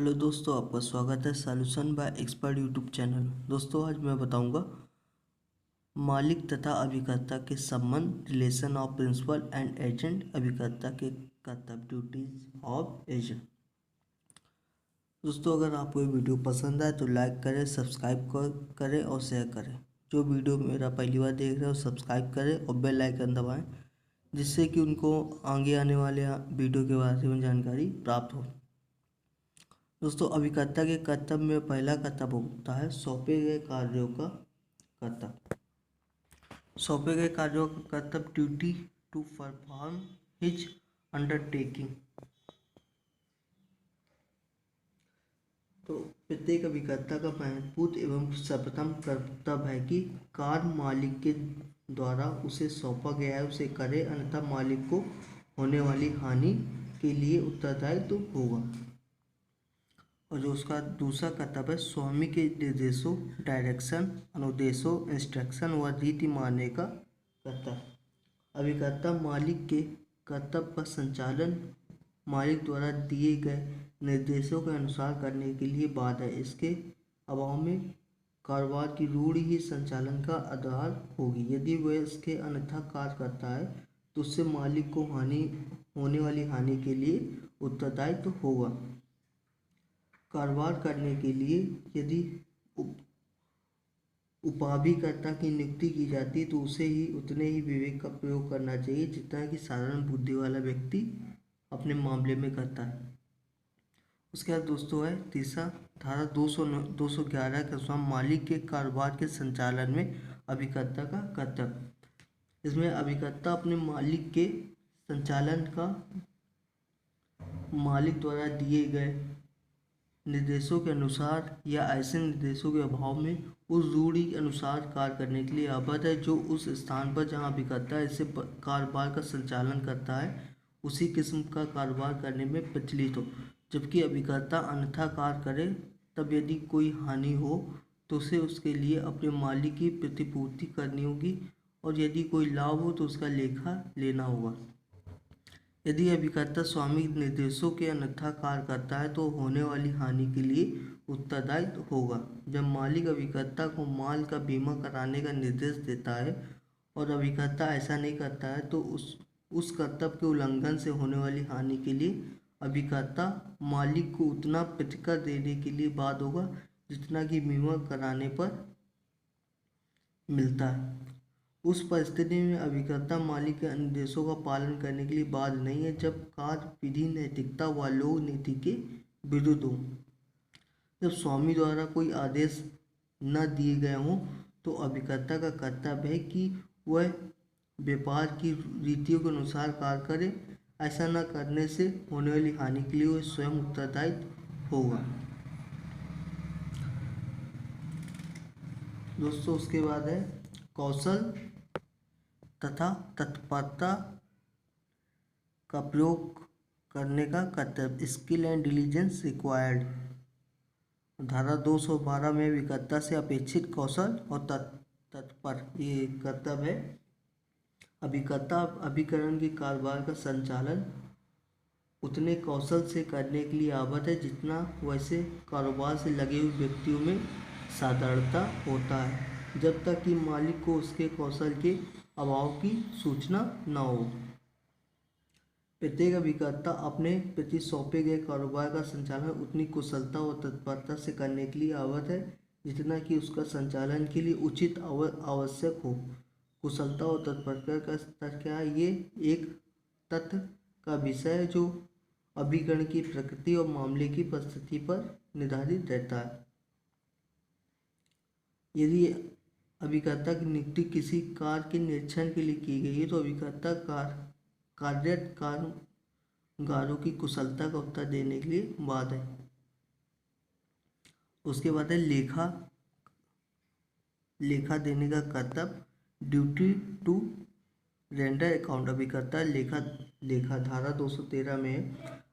Hello दोस्तों, आपका स्वागत है solution by expert YouTube channel. दोस्तों, आज मैं बताऊंगा मालिक तथा अभिकर्ता के संबंध, relation of principal and agent, अभिकर्ता के कर्तव्य, ड्यूटीज ऑफ एजेंट। दोस्तों, अगर आपको ये वीडियो पसंद आए तो लाइक करें, सब्सक्राइब करें और शेयर करें। जो वीडियो मेरा पहली बार देख रहे हो सब्सक्राइब करें और बेल आइकन दबाएं, जिससे कि उनको आगे आने वाले वीडियो के बारे में जानकारी प्राप्त हो। दोस्तों, अभिकर्ता के कर्तव्य में पहला कर्तव्य होता है सौंपे गए कार्यों का कर्तव्य। सौंपे गए कार्यों का कर्तव्य, duty to perform his undertaking. तो प्रत्येक अभिकर्ता का महत्वपूर्ण एवं सर्वप्रथम कर्तव्य है कि कार्य मालिक के द्वारा उसे सौंपा गया है उसे करे, अन्यथा मालिक को होने वाली हानि के लिए उत्तरदायी तो होगा। और जो उसका दूसरा कर्तव्य है स्वामी के निर्देशों, डायरेक्शन, अनुदेशों, इंस्ट्रक्शन व रीति मानने का कर्तव्य। अभिकर्ता मालिक के कर्तव्य का संचालन मालिक द्वारा दिए गए निर्देशों के अनुसार करने के लिए बाध्य है। इसके अभाव में कारोबार की रूढ़ी ही संचालन का आधार होगी। यदि वह इसके अन्यथा कार्य करता है तो उससे मालिक को होने वाली हानि के लिए उत्तरदायी तो होगा। कारोबार करने के लिए यदि उपाभिकर्ता की नियुक्ति की जाती है तो उसे ही उतने ही विवेक का प्रयोग करना चाहिए जितना कि साधारण बुद्धि वाला व्यक्ति अपने मामले में करता है। उसके बाद दोस्तों है तीसरा, धारा 211 के अनुसार मालिक के कारोबार के संचालन में अभिकर्ता का कर्तव्य। इसमें अभिकर्ता अपने मालिक के संचालन का मालिक द्वारा दिए गए निर्देशों के अनुसार या ऐसे निर्देशों के अभाव में उस रूढ़ी के अनुसार कार्य करने के लिए आबद्ध है जो उस स्थान पर जहां अभिकर्ता ऐसे कारोबार का संचालन करता है उसी किस्म का कारोबार करने में प्रचलित हो। जबकि अभिकर्ता अन्यथा कार्य करे तब यदि कोई हानि हो तो उसे उसके लिए अपने मालिक की प्रतिपूर्ति करनी होगी और यदि कोई लाभ हो तो उसका लेखा लेना होगा। यदि अभिकर्ता स्वामी निर्देशों के अन्यथा कार्य करता है तो होने वाली हानि के लिए उत्तरदायी होगा। जब मालिक अभिकर्ता को माल का बीमा कराने का निर्देश देता है और अभिकर्ता ऐसा नहीं करता है तो उस कर्तव्य के उल्लंघन से होने वाली हानि के लिए अभिकर्ता मालिक को उतना प्रतिकर देने के लिए बाध्य होगा जितना कि बीमा कराने पर मिलता है। उस परिस्थिति में अभिकर्ता मालिक के निर्देशों का पालन करने के लिए बाध्य नहीं है जब कार्य विधि, नैतिकता व लोक नीति के विरुद्ध हो। जब स्वामी द्वारा कोई आदेश न दिए गए हों तो अभिकर्ता का कर्तव्य है कि वह व्यापार की रीतियों के अनुसार कार्य करे। ऐसा न करने से होने वाली हानि के लिए वह स्वयं उत्तरदायी होगा। दोस्तों, उसके बाद है कौशल तथा तत्परता का प्रयोग करने का कर्तव्य, स्किल एंड डिलीजेंस रिक्वायर्ड। धारा 212 में अभिकर्ता से अपेक्षित कौशल और तत्पर ये कर्तव्य है। अभिकर्ता अभिकरण के कारोबार का संचालन उतने कौशल से करने के लिए आबद्ध है जितना वैसे कारोबार से लगे हुए व्यक्तियों में साधारणता होता है, जब तक कि मालिक को उसके कौशल के अभाव की सूचना न हो। प्रत्येक अभिकर्ता अपने प्रति सौंपे गए कारोबार का संचालन उतनी कुशलता और तत्परता से करने के लिए आबद्ध है जितना कि उसका संचालन के लिए उचित आवश्यक हो। कुशलता और तत्परता का स्तर क्या है? ये एक तथ्य का विषय है जो अभिकरण की प्रकृति और मामले की परिस्थिति पर निर्धारित रहता है। यदि अभिकर्ता की नियुक्ति किसी कार्य के निरीक्षण के लिए की गई है तो अभिकर्ता कामगारों की कुशलता का उत्तर देने के लिए बाध्य है। उसके बाद है लेखा देने का कर्तव्य, ड्यूटी टू रेंडर अकाउंट। अभिकर्ता लेखा धारा 213 में है।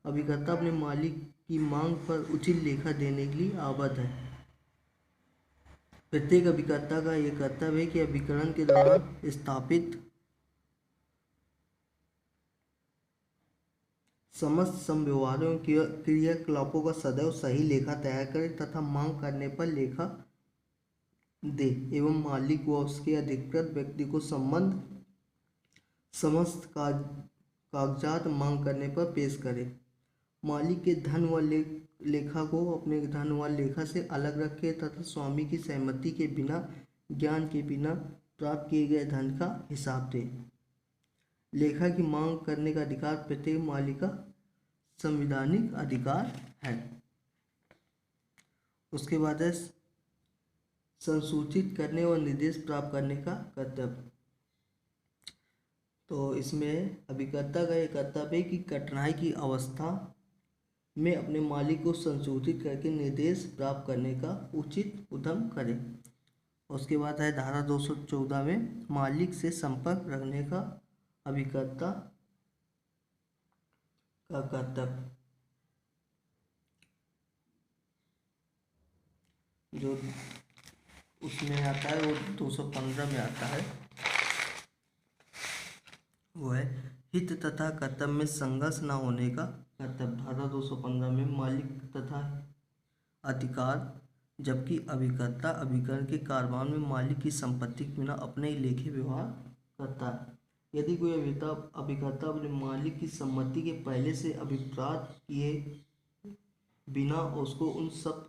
अभिकर्ता अपने मालिक की मांग पर उचित लेखा देने के लिए आबद्ध है। प्रत्येक अभिकर्ता का यह कर्तव्य है कि अभिकरण के दौरान स्थापित समस्त समव्यवहारों क्रियाकलापों का सदैव सही लेखा तैयार करे तथा मांग करने पर लेखा दे एवं मालिक व उसके अधिकृत व्यक्ति को समस्त कागजात मांग करने पर पेश करे। मालिक के धन व लेखा को अपने धन व लेखा से अलग रखे तथा स्वामी की सहमति के बिना, ज्ञान के बिना प्राप्त किए गए धन का हिसाब दे। लेखा की मांग करने का अधिकार प्रत्येक मालिक का संवैधानिक अधिकार है। उसके बाद है संसूचित करने और निर्देश प्राप्त करने का कर्तव्य। तो इसमें अभिकर्ता का यह कर्तव्य है कि कठिनाई की अवस्था में अपने मालिक को संसूचित करके निर्देश प्राप्त करने का उचित उद्यम करे। उसके बाद है धारा 214 में मालिक से संपर्क रखने का अभिकर्ता का कर्तव्य। जो उसमें आता है वो 215 में आता है, वो है हित तथा कर्तव्य में संघर्ष न होने का कर्तव्य। धारा 215 में मालिक तथा अधिकार जबकि अभिकर्ता अभिकरण के कारभार में मालिक की संपत्ति के बिना अपने ही लेखे व्यवहार करता है। यदि कोई अभिकर्ता अपने मालिक की सम्मति के पहले से अभिप्राय किए बिना उसको उन सब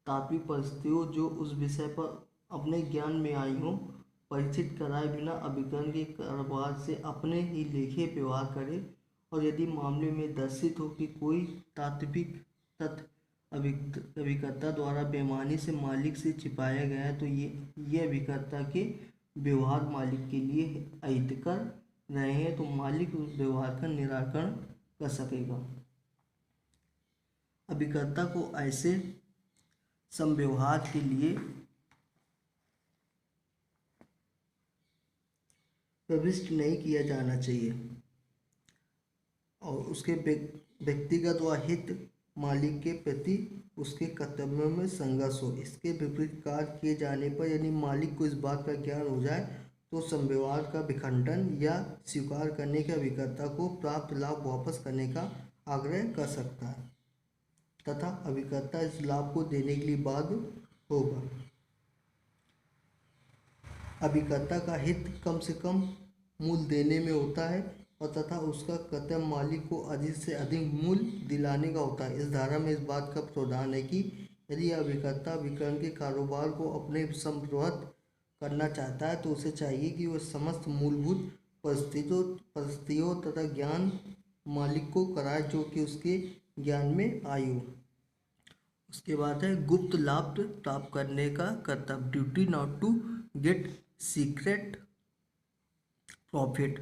तात्विक परिस्थितियों जो उस विषय पर अपने ज्ञान में आई हो परिचित कराए बिना अभिकरण के कारोबार से अपने ही लेखे व्यवहार करे, और यदि मामले में दर्शित हो कि कोई तात्विक तथ्य अभिकर्ता द्वारा बेईमानी से मालिक से छिपाया गया है, तो ये अभिकर्ता के व्यवहार मालिक के लिए अहितकर रहे हैं, तो मालिक उस व्यवहार का निराकरण कर सकेगा। अभिकर्ता को ऐसे समव्यवहार के लिए प्रविष्ट नहीं किया जाना चाहिए और उसके व्यक्तिगत व हित मालिक के प्रति उसके कर्तव्यों में संघर्ष हो। इसके विपरीत कार्य किए जाने पर यदि मालिक को इस बात का ज्ञान हो जाए तो समव्यवहार का विखंडन या स्वीकार करने के अभिकर्ता को प्राप्त लाभ वापस करने का आग्रह कर सकता है तथा अभिकर्ता इस लाभ को देने के लिए बाध्य होगा। अभिकर्ता का हित कम से कम मूल्य देने में होता है और तथा उसका कर्तव्य मालिक को अधिक से अधिक मूल्य दिलाने का होता है। इस धारा में इस बात का प्रावधान है कि यदि अभिकर्ता अभिकरण के कारोबार को अपने संप्रभुत्व करना चाहता है तो उसे चाहिए कि वह समस्त मूलभूत परिस्थितियों तथा ज्ञान मालिक को कराए जो कि उसके ज्ञान में आई हो। उसके बाद है गुप्त लाभ प्राप्त करने का कर्तव्य, duty not to get secret profit.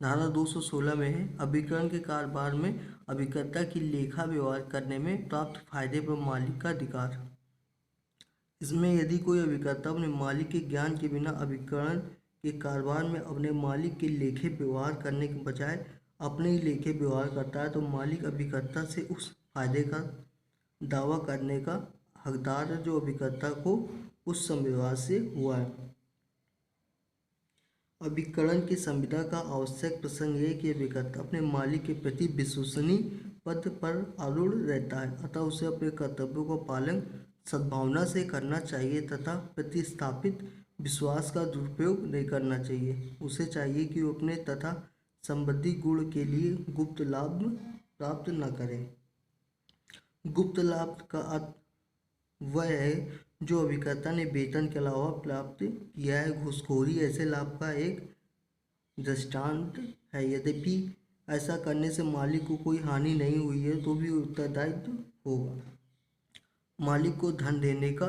धारा 216 में है अभिकरण के कारोबार में अभिकर्ता की लेखा व्यवहार करने में प्राप्त फायदे पर मालिक का अधिकार। इसमें यदि कोई अभिकर्ता अपने मालिक के ज्ञान के बिना अभिकरण के कारोबार में अपने मालिक के लेखे व्यवहार करने के बजाय अपने ही लेखे व्यवहार करता है तो मालिक अभिकर्ता से उस फायदे का दावा करने का हकदार है जो अभिकर्ता को उस समव्यवहार से हुआ है। अभिकरण की संविदा का आवश्यक प्रसंग है कि अभिकर्ता अपने मालिक के प्रति विश्वसनीय पद पर आरूढ़ रहता है, अतः उसे अपने कर्तव्यों का पालन सद्भावना से करना चाहिए तथा प्रतिस्थापित विश्वास का दुरुपयोग नहीं करना चाहिए। उसे चाहिए कि वो अपने तथा संबंधी गुण के लिए गुप्त लाभ प्राप्त न करे। गुप्त लाभ का अर्थ वह है जो अभिकर्ता ने वेतन के अलावा प्राप्त किया है। घूसखोरी ऐसे लाभ का एक दृष्टांत है। यद्यपि ऐसा करने से मालिक को कोई हानि नहीं हुई है तो भी उत्तरदायित्व होगा। मालिक को धन देने का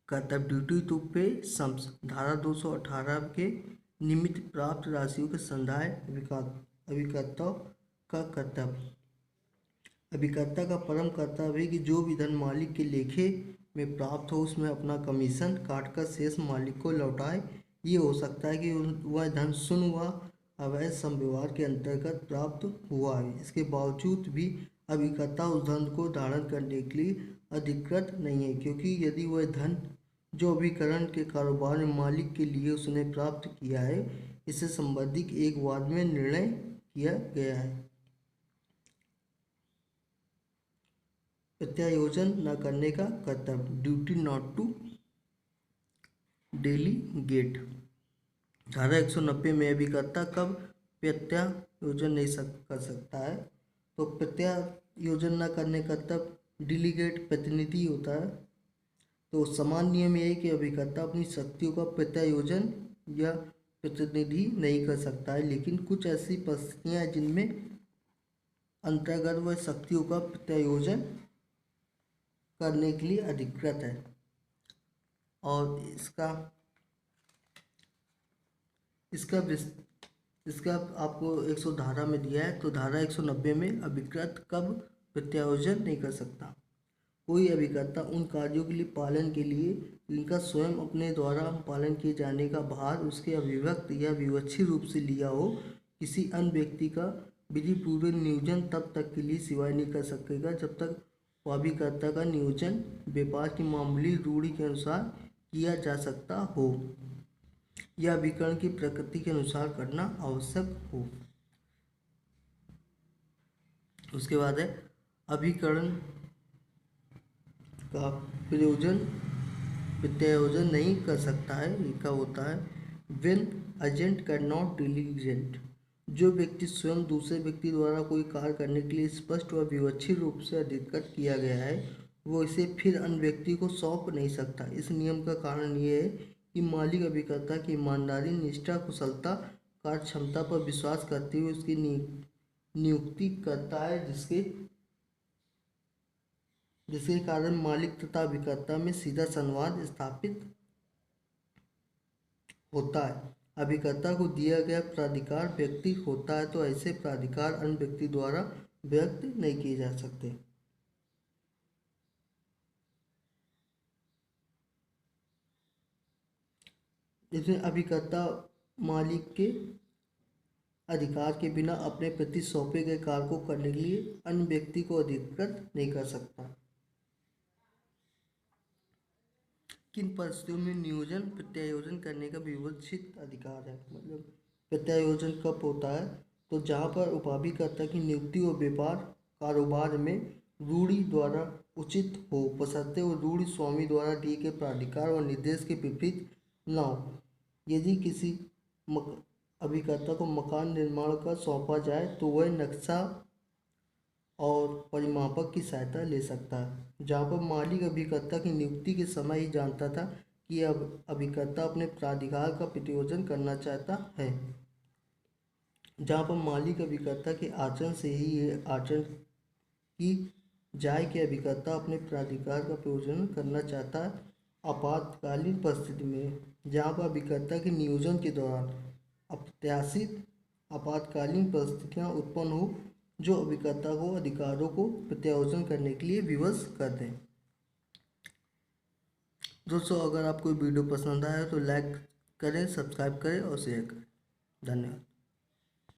कर्तव्य, ड्यूटी टू पे सम्स। धारा 218 के निमित्त प्राप्त राशियों के संदाय अभिकर्ता का कर्तव्य। अभिकर्ता का परम कर्तव्य है कि जो भी धन मालिक के लेखे में प्राप्त हो उसमें अपना कमीशन काटकर शेष मालिक को लौटाए। ये हो सकता है कि वह धन शून्य व अवैध संव्यवहार के अंतर्गत प्राप्त हुआ है, इसके बावजूद भी अभिकर्ता उस धन को धारण करने के लिए अधिकृत नहीं है, क्योंकि यदि वह धन जो अभिकरण के कारोबार में मालिक के लिए उसने प्राप्त किया है इससे संबंधित एक वाद में निर्णय किया गया है। प्रत्यायोजन न करने का कर्तव्य, ड्यूटी नॉट टू डेलीगेट। धारा 190 में अभिकर्ता कब प्रत्यायोजन नहीं कर सकता है? तो प्रत्यायोजन न करने का कर्तव्य डेलीगेट प्रतिनिधि होता है। तो समान नियम यह है कि अभिकर्ता अपनी शक्तियों का प्रत्यायोजन या प्रतिनिधि नहीं कर सकता है, लेकिन कुछ ऐसी परिस्थितियां हैं जिनमें अंतर्गत वह शक्तियों का प्रत्यायोजन करने के लिए अधिकृत है। और इसका आपको 100 धारा में दिया है। तो धारा 190 में अभिकृत कब प्रत्यायोजन नहीं कर सकता? कोई अभिकर्ता उन कार्यों के लिए पालन के लिए जिनका स्वयं अपने द्वारा पालन किए जाने का भार उसके अभिव्यक्त या विवक्षित रूप से लिया हो, किसी अन्य व्यक्ति का विधिपूर्वक नियोजन तब तक के लिए सिवाय नहीं कर सकेगा जब तक वह अभिकर्ता का नियोजन व्यापार की मामूली रूढ़ि के अनुसार किया जा सकता हो या अभिकरण की प्रकृति के अनुसार करना आवश्यक हो। उसके बाद है अभिकरण का प्रत्यायोजन नहीं कर सकता है। ये कब होता है? When agent can not delegate. जो व्यक्ति स्वयं दूसरे व्यक्ति द्वारा कोई कार्य करने के लिए स्पष्ट व विवक्षित रूप से अधिकृत किया गया है, वो इसे फिर अन्य व्यक्ति को सौंप नहीं सकता। इस नियम का कारण ये है कि मालिक अभिकर्ता की ईमानदारी, निष्ठा, कुशलता, कार्य क्षमता पर विश्वास करते हुए उसकी नियुक्ति करता है, जिसके कारण मालिक तथा अभिकर्ता में सीधा संवाद स्थापित होता है। अभिकर्ता को दिया गया प्राधिकार व्यक्तिगत होता है, तो ऐसे प्राधिकार अन्य व्यक्ति द्वारा व्यक्त नहीं किए जा सकते। इसमें अभिकर्ता मालिक के अधिकार के बिना अपने प्रति सौंपे गए कार्य को करने के लिए अन्य व्यक्ति को अधिकृत नहीं कर सकता। किन परिस्थितियों में नियोजन प्रत्यायोजन करने का विवक्षित अधिकार है? मतलब प्रत्यायोजन कब होता है? तो जहाँ पर उपाभिकर्ता की नियुक्ति और व्यापार कारोबार में रूढ़ि द्वारा उचित हो, बशर्ते वो रूढ़ि स्वामी द्वारा दिए गए प्राधिकार और निर्देश के विपरीत न हो। यदि किसी अभिकर्ता को मकान निर्माण का सौंपा जाए तो वह नक्शा और परिमापक की सहायता ले सकता है। जहाँ पर मालिक अभिकर्ता की नियुक्ति के समय ही जानता था कि अब अभिकर्ता अपने प्राधिकार का प्रत्यायोजन करना चाहता है। जहाँ पर मालिक अभिकर्ता के आचरण से ही यह आचरण की जाए कि अभिकर्ता अपने प्राधिकार का प्रयोजन करना चाहता है। आपातकालीन परिस्थिति में जहाँ पर अभिकर्ता के नियोजन के दौरान अप्रत्याशित आपातकालीन परिस्थितियाँ उत्पन्न हो जो अभिकर्ता को अधिकारों को प्रत्यायोजन करने के लिए विवश कर दें। दोस्तों, अगर आपको वीडियो पसंद आया तो लाइक करें, सब्सक्राइब करें और शेयर करें। धन्यवाद।